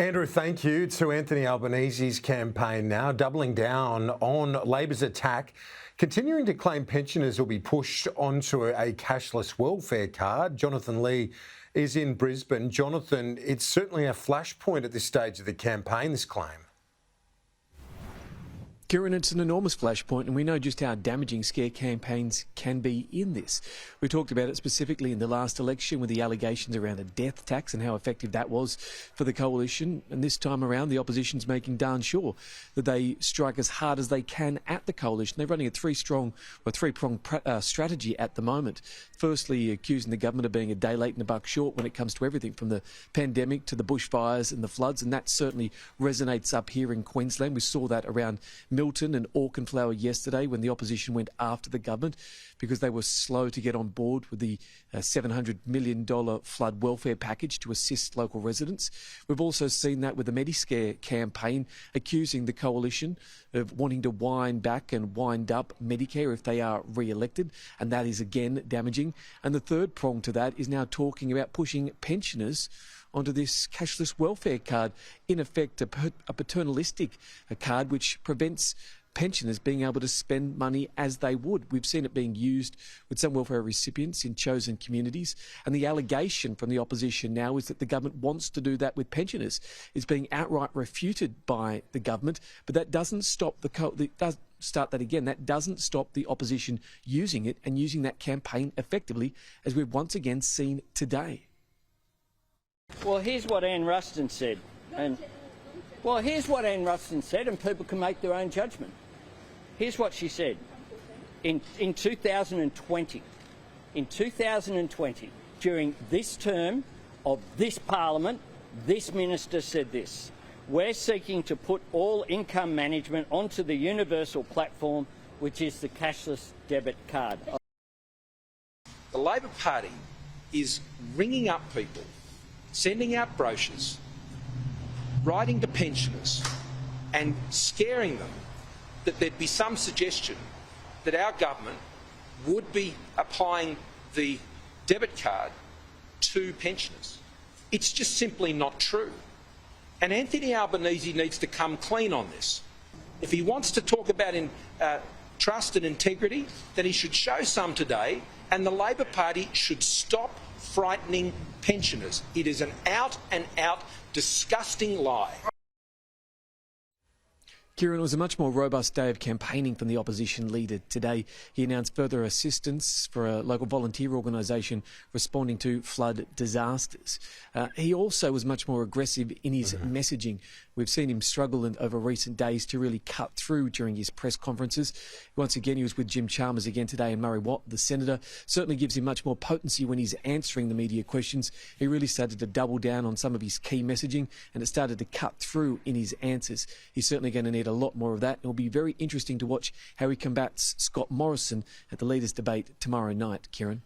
Andrew, thank you. To Anthony Albanese's campaign now, doubling down on Labor's attack, continuing to claim pensioners will be pushed onto a cashless welfare card. Jonathan Lee is in Brisbane. Jonathan, it's certainly a flashpoint at this stage of the campaign, this claim. Kieran, it's an enormous flashpoint, and we know just how damaging scare campaigns can be in this. We talked about it specifically in the last election with the allegations around a death tax and how effective that was for the coalition. And this time around, the opposition's making darn sure that they strike as hard as they can at the coalition. They're running a three-pronged strategy at the moment. Firstly, accusing the government of being a day late and a buck short when it comes to everything from the pandemic to the bushfires and the floods, and that certainly resonates up here in Queensland. We saw that around Milton and Auchenflower yesterday when the opposition went after the government because they were slow to get on board with the $700 million flood welfare package to assist local residents. We've also seen that with the Mediscare campaign, accusing the coalition of wanting to wind back and wind up Medicare if they are re-elected, and that is again damaging. And the third prong to that is now talking about pushing pensioners onto this cashless welfare card, in effect a paternalistic card which prevents pensioners being able to spend money as they would. We've seen it being used with some welfare recipients in chosen communities, and the allegation from the opposition now is that the government wants to do that with pensioners. It's being outright refuted by the government, but that doesn't stop that doesn't stop the opposition using it and using that campaign effectively, as we've once again seen today. Well, here's what Anne Ruston said. And people can make their own judgment. Here's what she said. In 2020, during this term of this Parliament, this minister said this: "We're seeking to put all income management onto the universal platform, which is the cashless debit card." The Labor Party is ringing up people, sending out brochures, writing to pensioners and scaring them that there'd be some suggestion that our government would be applying the debit card to pensioners. It's just simply not true. And Anthony Albanese needs to come clean on this. If he wants to talk about trust and integrity, then he should show some today, and the Labor Party should stop frightening pensioners. It is an out-and-out disgusting lie. Kieran, it was a much more robust day of campaigning from the opposition leader today. He announced further assistance for a local volunteer organisation responding to flood disasters. He also was much more aggressive in his messaging. We've seen him struggle over recent days to really cut through during his press conferences. Once again, he was with Jim Chalmers again today, and Murray Watt, the Senator, certainly gives him much more potency when he's answering the media questions. He really started to double down on some of his key messaging, and it started to cut through in his answers. He's certainly going to need a lot more of that. It'll be very interesting to watch how he combats Scott Morrison at the Leaders' debate tomorrow night, Kieran.